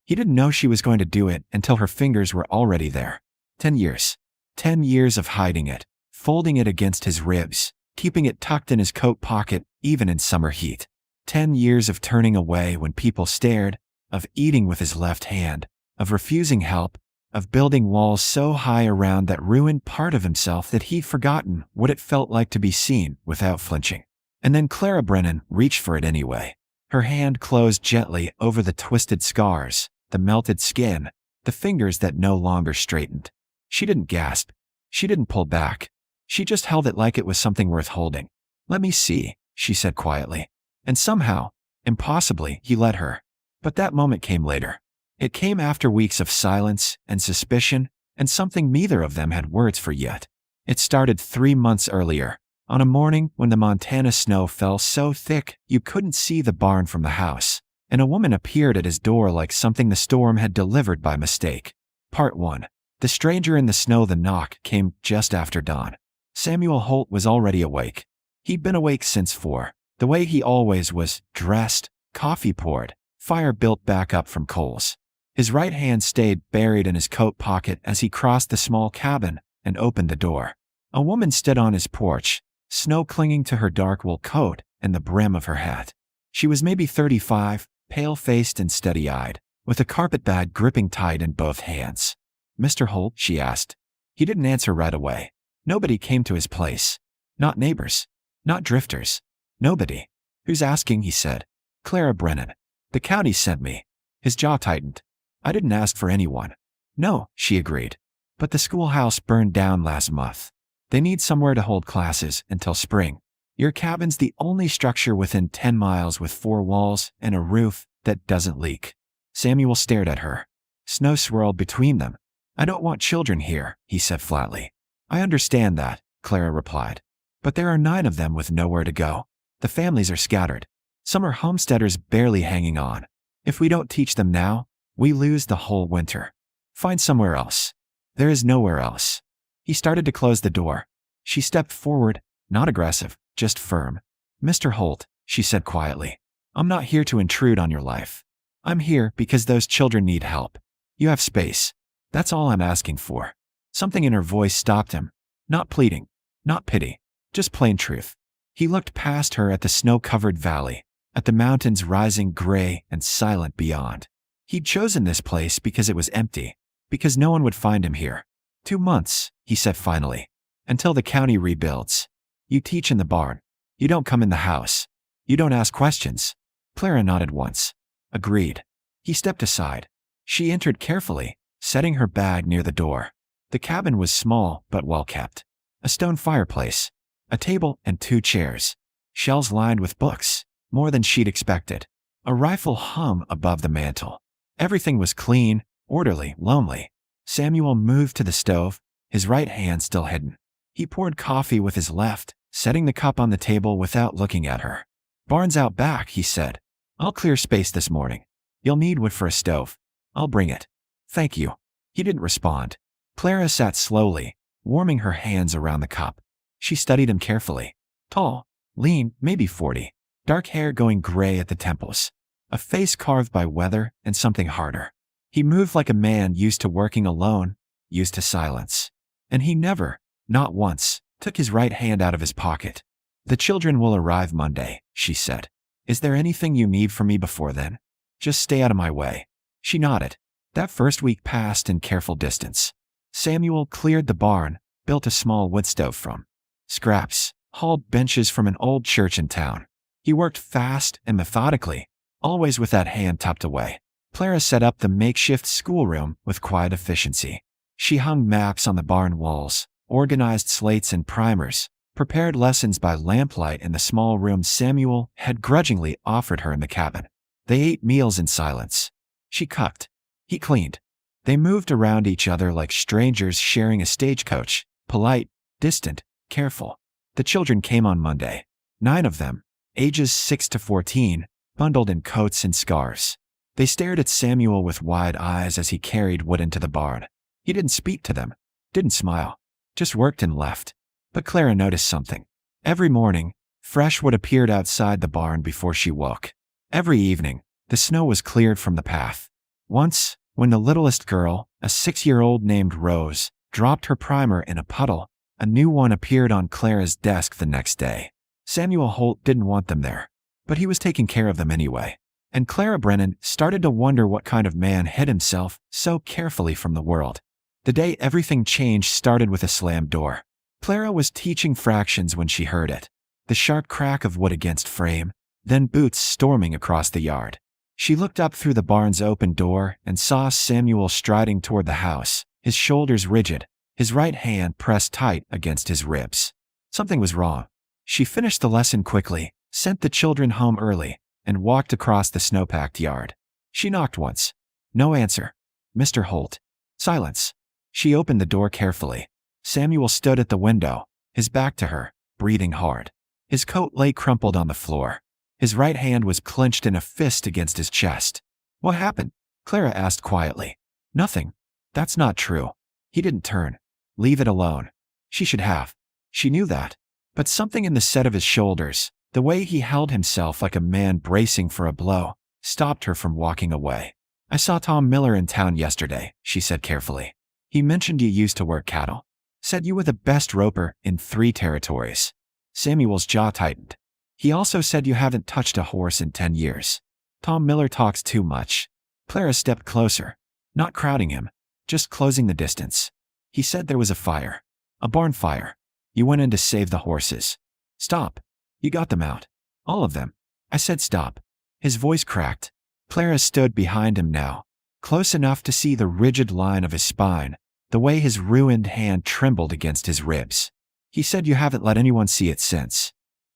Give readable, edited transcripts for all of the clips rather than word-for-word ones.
He didn't know she was going to do it until her fingers were already there. 10 years. 10 years of hiding it, folding it against his ribs, keeping it tucked in his coat pocket even in summer heat. 10 years of turning away when people stared, of eating with his left hand, of refusing help, of building walls so high around that ruined part of himself that he'd forgotten what it felt like to be seen without flinching. And then Clara Brennan reached for it anyway. Her hand closed gently over the twisted scars, the melted skin, the fingers that no longer straightened. She didn't gasp. She didn't pull back. She just held it like it was something worth holding. "Let me see," she said quietly. And somehow, impossibly, he let her. But that moment came later. It came after weeks of silence and suspicion and something neither of them had words for yet. It started 3 months earlier, on a morning when the Montana snow fell so thick you couldn't see the barn from the house, and a woman appeared at his door like something the storm had delivered by mistake. Part 1. The stranger in the snow. The knock came just after dawn. Samuel Holt was already awake. He'd been awake since 4, the way he always was, dressed, coffee poured, fire built back up from coals. His right hand stayed buried in his coat pocket as he crossed the small cabin and opened the door. A woman stood on his porch, snow clinging to her dark wool coat and the brim of her hat. She was maybe 35, pale-faced and steady-eyed, with a carpetbag gripping tight in both hands. "Mr. Holt?" she asked. He didn't answer right away. Nobody came to his place. Not neighbors. Not drifters. Nobody. "Who's asking?" he said. "Clara Brennan. The county sent me." His jaw tightened. "I didn't ask for anyone." "No," she agreed. "But the schoolhouse burned down last month. They need somewhere to hold classes until spring. Your cabin's the only structure within 10 miles with 4 walls and a roof that doesn't leak." Samuel stared at her. Snow swirled between them. "I don't want children here," he said flatly. "I understand that," Clara replied. "But there are 9 of them with nowhere to go. The families are scattered. Some are homesteaders barely hanging on. If we don't teach them now, we lose the whole winter. Find somewhere else." "There is nowhere else." He started to close the door. She stepped forward, not aggressive, just firm. "Mr. Holt," she said quietly, "I'm not here to intrude on your life. I'm here because those children need help. You have space. That's all I'm asking for." Something in her voice stopped him. Not pleading, not pity, just plain truth. He looked past her at the snow-covered valley, at the mountains rising gray and silent beyond. He'd chosen this place because it was empty, because no one would find him here. 2 months, he said finally, until the county rebuilds. You teach in the barn. You don't come in the house. You don't ask questions. Clara nodded once. Agreed. He stepped aside. She entered carefully, setting her bag near the door. The cabin was small but well kept. A stone fireplace, a table and 2 chairs. Shelves lined with books, more than she'd expected. A rifle hung above the mantel. Everything was clean, orderly, lonely. Samuel moved to the stove, his right hand still hidden. He poured coffee with his left, setting the cup on the table without looking at her. "Barn's out back," he said. "I'll clear space this morning. You'll need wood for a stove. I'll bring it." "Thank you." He didn't respond. Clara sat slowly, warming her hands around the cup. She studied him carefully. Tall, lean, maybe 40. Dark hair going gray at the temples. A face carved by weather and something harder. He moved like a man used to working alone, used to silence. And he never, not once, took his right hand out of his pocket. "The children will arrive Monday," she said. "Is there anything you need from me before then? Just stay out of my way." She nodded. That first week passed in careful distance. Samuel cleared the barn, built a small wood stove from scraps, hauled benches from an old church in town. He worked fast and methodically, always with that hand tucked away. Clara set up the makeshift schoolroom with quiet efficiency. She hung maps on the barn walls, organized slates and primers, prepared lessons by lamplight in the small room Samuel had grudgingly offered her in the cabin. They ate meals in silence. She cooked. He cleaned. They moved around each other like strangers sharing a stagecoach, polite, distant, careful. The children came on Monday. 9 of them, ages 6 to 14, bundled in coats and scarves. They stared at Samuel with wide eyes as he carried wood into the barn. He didn't speak to them, didn't smile, just worked and left. But Clara noticed something. Every morning, fresh wood appeared outside the barn before she woke. Every evening, the snow was cleared from the path. Once, when the littlest girl, a 6-year-old named Rose, dropped her primer in a puddle, a new one appeared on Clara's desk the next day. Samuel Holt didn't want them there, but he was taking care of them anyway. And Clara Brennan started to wonder what kind of man hid himself so carefully from the world. The day everything changed started with a slammed door. Clara was teaching fractions when she heard it. The sharp crack of wood against frame, then boots storming across the yard. She looked up through the barn's open door and saw Samuel striding toward the house, his shoulders rigid, his right hand pressed tight against his ribs. Something was wrong. She finished the lesson quickly, sent the children home early, and walked across the snow-packed yard. She knocked once. No answer. Mr. Holt. Silence. She opened the door carefully. Samuel stood at the window, his back to her, breathing hard. His coat lay crumpled on the floor. His right hand was clenched in a fist against his chest. What happened? Clara asked quietly. Nothing. That's not true. He didn't turn. Leave it alone. She should have. She knew that. But something in the set of his shoulders, the way he held himself like a man bracing for a blow, stopped her from walking away. I saw Tom Miller in town yesterday, she said carefully. He mentioned you used to work cattle. Said you were the best roper in 3 territories. Samuel's jaw tightened. He also said you haven't touched a horse in 10 years. Tom Miller talks too much. Clara stepped closer, not crowding him, just closing the distance. He said there was a fire. A barn fire. You went in to save the horses. Stop. You got them out. All of them. I said stop. His voice cracked. Clara stood behind him now, close enough to see the rigid line of his spine, the way his ruined hand trembled against his ribs. He said you haven't let anyone see it since.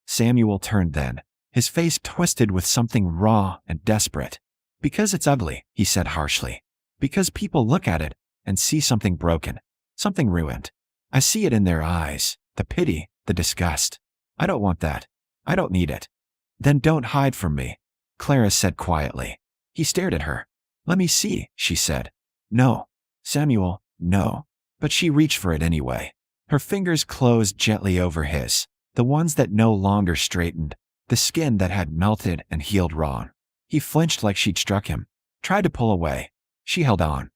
Samuel turned then, his face twisted with something raw and desperate. Because it's ugly, he said harshly. Because people look at it and see something broken, something ruined. I see it in their eyes, the pity, the disgust. I don't want that. I don't need it. Then don't hide from me, Clara said quietly. He stared at her. Let me see, she said. No. Samuel, no. But she reached for it anyway. Her fingers closed gently over his, the ones that no longer straightened, the skin that had melted and healed wrong. He flinched like she'd struck him, tried to pull away. She held on.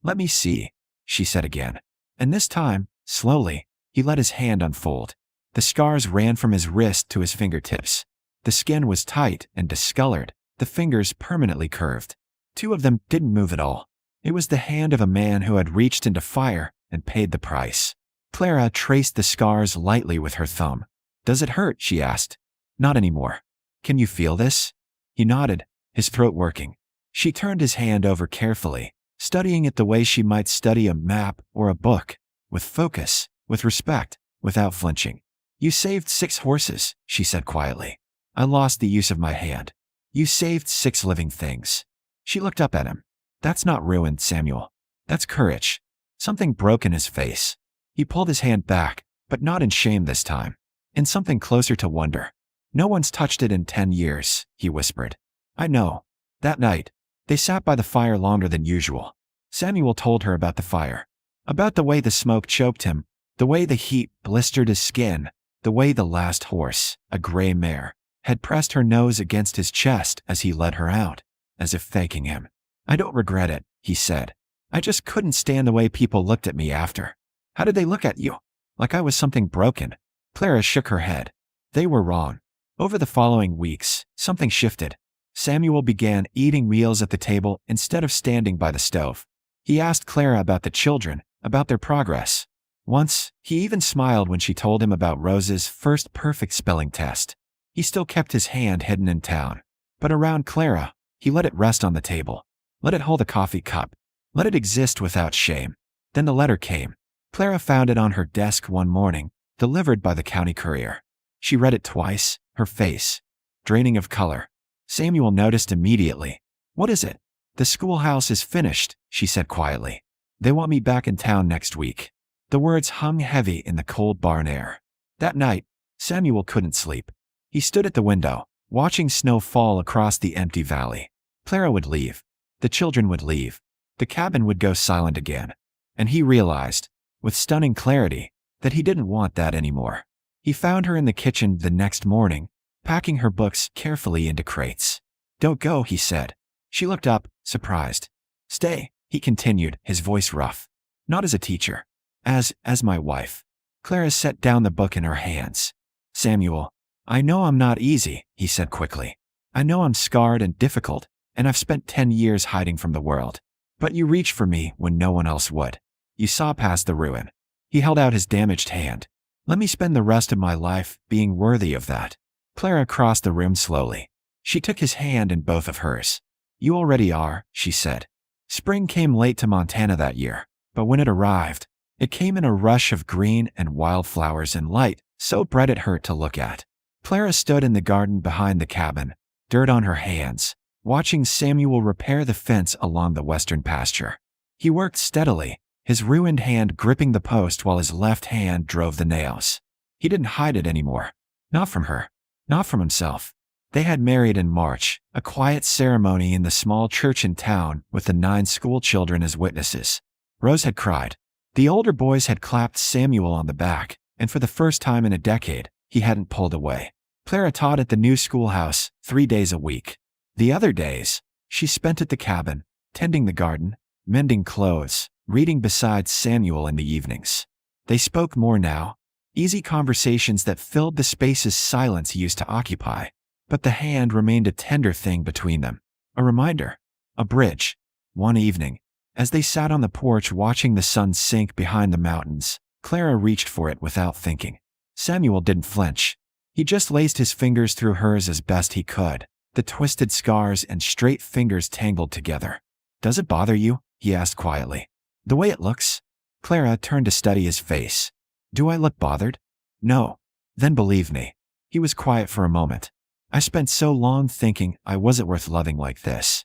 Let me see, she said again. And this time, slowly, he let his hand unfold. The scars ran from his wrist to his fingertips. The skin was tight and discolored, the fingers permanently curved. 2 of them didn't move at all. It was the hand of a man who had reached into fire and paid the price. Clara traced the scars lightly with her thumb. Does it hurt? She asked. Not anymore. Can you feel this? He nodded, his throat working. She turned his hand over carefully, studying it the way she might study a map or a book, with focus, with respect, without flinching. You saved 6 horses, she said quietly. I lost the use of my hand. You saved 6 living things. She looked up at him. That's not ruin, Samuel. That's courage. Something broke in his face. He pulled his hand back, but not in shame this time. In something closer to wonder. No one's touched it in 10 years, he whispered. I know. That night, they sat by the fire longer than usual. Samuel told her about the fire. About the way the smoke choked him, the way the heat blistered his skin, the way the last horse, a gray mare, had pressed her nose against his chest as he led her out, as if thanking him. I don't regret it, he said. I just couldn't stand the way people looked at me after. How did they look at you? Like I was something broken. Clara shook her head. They were wrong. Over the following weeks, something shifted. Samuel began eating meals at the table instead of standing by the stove. He asked Clara about the children, about their progress. Once, he even smiled when she told him about Rose's first perfect spelling test. He still kept his hand hidden in town. But around Clara, he let it rest on the table. Let it hold a coffee cup. Let it exist without shame. Then the letter came. Clara found it on her desk one morning, delivered by the county courier. She read it twice, her face draining of color. Samuel noticed immediately. What is it? The schoolhouse is finished, she said quietly. They want me back in town next week. The words hung heavy in the cold barn air. That night, Samuel couldn't sleep. He stood at the window, watching snow fall across the empty valley. Clara would leave. The children would leave. The cabin would go silent again. And he realized, with stunning clarity, that he didn't want that anymore. He found her in the kitchen the next morning, packing her books carefully into crates. Don't go, he said. She looked up, surprised. Stay, he continued, his voice rough. Not as a teacher. As my wife. Clara set down the book in her hands. Samuel, I know I'm not easy, he said quickly. I know I'm scarred and difficult, and I've spent 10 years hiding from the world. But you reached for me when no one else would. You saw past the ruin. He held out his damaged hand. Let me spend the rest of my life being worthy of that. Clara crossed the room slowly. She took his hand in both of hers. You already are, she said. Spring came late to Montana that year, but when it arrived, it came in a rush of green and wildflowers and light, so bright it hurt to look at. Clara stood in the garden behind the cabin, dirt on her hands, watching Samuel repair the fence along the western pasture. He worked steadily, his ruined hand gripping the post while his left hand drove the nails. He didn't hide it anymore. Not from her. Not from himself. They had married in March, a quiet ceremony in the small church in town with the 9 school children as witnesses. Rose had cried. The older boys had clapped Samuel on the back, and for the first time in a decade, he hadn't pulled away. Clara taught at the new schoolhouse 3 days a week. The other days, she spent at the cabin, tending the garden, mending clothes, reading beside Samuel in the evenings. They spoke more now, easy conversations that filled the spaces silence used to occupy. But the hand remained a tender thing between them. A reminder. A bridge. One evening, as they sat on the porch watching the sun sink behind the mountains, Clara reached for it without thinking. Samuel didn't flinch. He just laced his fingers through hers as best he could, the twisted scars and straight fingers tangled together. Does it bother you? He asked quietly. The way it looks? Clara turned to study his face. Do I look bothered? No. Then believe me. He was quiet for a moment. I spent so long thinking I wasn't worth loving like this.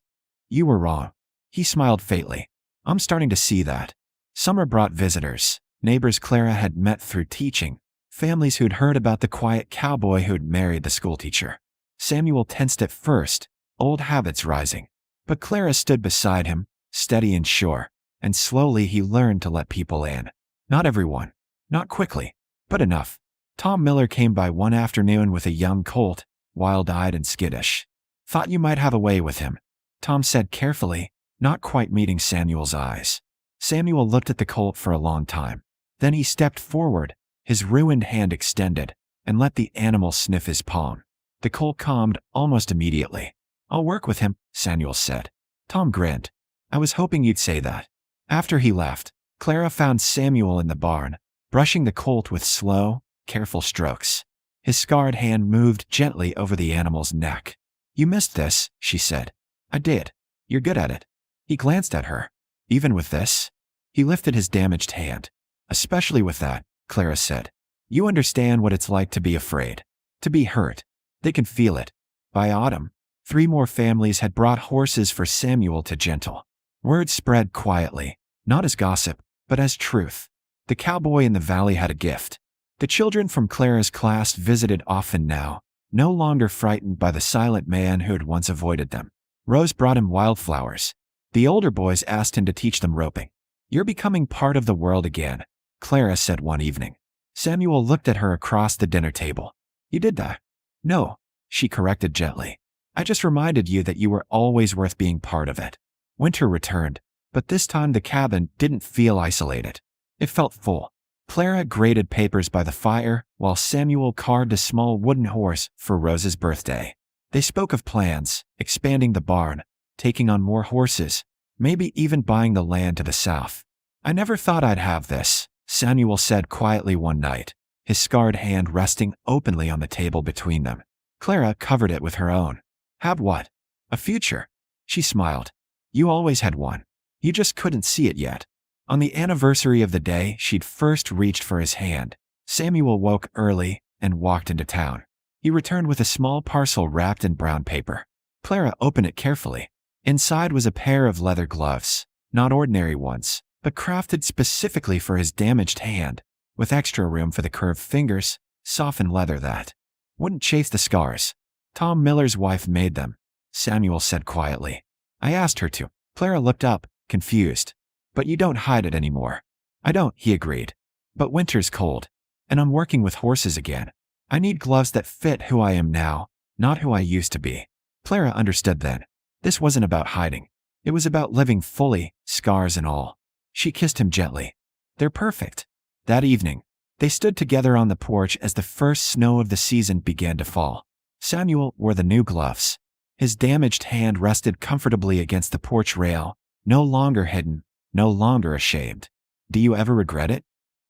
You were wrong. He smiled faintly. I'm starting to see that. Summer brought visitors, neighbors Clara had met through teaching, families who'd heard about the quiet cowboy who'd married the schoolteacher. Samuel tensed at first, old habits rising. But Clara stood beside him, steady and sure, and slowly he learned to let people in. Not everyone. Not quickly. But enough. Tom Miller came by one afternoon with a young colt, wild-eyed and skittish. Thought you might have a way with him, Tom said carefully, not quite meeting Samuel's eyes. Samuel looked at the colt for a long time. Then he stepped forward, his ruined hand extended, and let the animal sniff his palm. The colt calmed almost immediately. I'll work with him, Samuel said. Tom grinned. I was hoping you'd say that. After he left, Clara found Samuel in the barn, brushing the colt with slow, careful strokes. His scarred hand moved gently over the animal's neck. You missed this, she said. I did. You're good at it. He glanced at her. Even with this? He lifted his damaged hand. Especially with that, Clara said. You understand what it's like to be afraid. To be hurt. They can feel it. By autumn, 3 more families had brought horses for Samuel to gentle. Word spread quietly, not as gossip, but as truth. The cowboy in the valley had a gift. The children from Clara's class visited often now, no longer frightened by the silent man who had once avoided them. Rose brought him wildflowers. The older boys asked him to teach them roping. You're becoming part of the world again, Clara said one evening. Samuel looked at her across the dinner table. You did that? No, she corrected gently. I just reminded you that you were always worth being part of it. Winter returned, but this time the cabin didn't feel isolated. It felt full. Clara graded papers by the fire while Samuel carved a small wooden horse for Rose's birthday. They spoke of plans, expanding the barn, taking on more horses, maybe even buying the land to the south. I never thought I'd have this, Samuel said quietly one night, his scarred hand resting openly on the table between them. Clara covered it with her own. Have what? A future. She smiled. You always had one. You just couldn't see it yet. On the anniversary of the day she'd first reached for his hand, Samuel woke early and walked into town. He returned with a small parcel wrapped in brown paper. Clara opened it carefully. Inside was a pair of leather gloves, not ordinary ones, but crafted specifically for his damaged hand, with extra room for the curved fingers, softened leather that wouldn't chafe the scars. Tom Miller's wife made them, Samuel said quietly. I asked her to. Clara looked up, confused. But you don't hide it anymore. I don't, he agreed. But winter's cold, and I'm working with horses again. I need gloves that fit who I am now, not who I used to be. Clara understood then. This wasn't about hiding. It was about living fully, scars and all. She kissed him gently. They're perfect. That evening, they stood together on the porch as the first snow of the season began to fall. Samuel wore the new gloves. His damaged hand rested comfortably against the porch rail, no longer hidden, no longer ashamed. Do you ever regret it?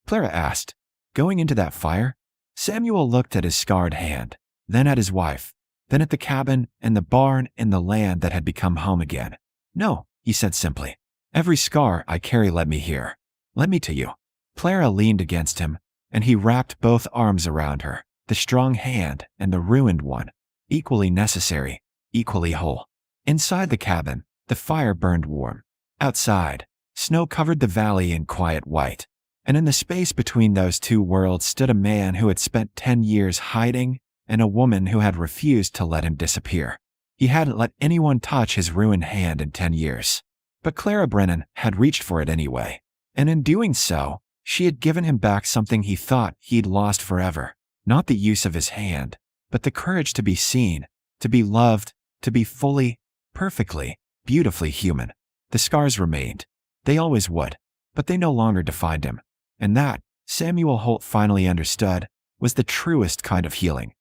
Clara asked. Going into that fire? Samuel looked at his scarred hand, then at his wife, then at the cabin and the barn and the land that had become home again. No, he said simply. Every scar I carry led me here. Led me to you. Clara leaned against him, and he wrapped both arms around her, the strong hand and the ruined one, equally necessary, equally whole. Inside the cabin, the fire burned warm. Outside, snow covered the valley in quiet white, and in the space between those two worlds stood a man who had spent 10 years hiding and a woman who had refused to let him disappear. He hadn't let anyone touch his ruined hand in 10 years. But Clara Brennan had reached for it anyway, and in doing so, she had given him back something he thought he'd lost forever. Not the use of his hand, but the courage to be seen, to be loved, to be fully, perfectly, beautifully human. The scars remained. They always would, but they no longer defined him. And that, Samuel Holt finally understood, was the truest kind of healing.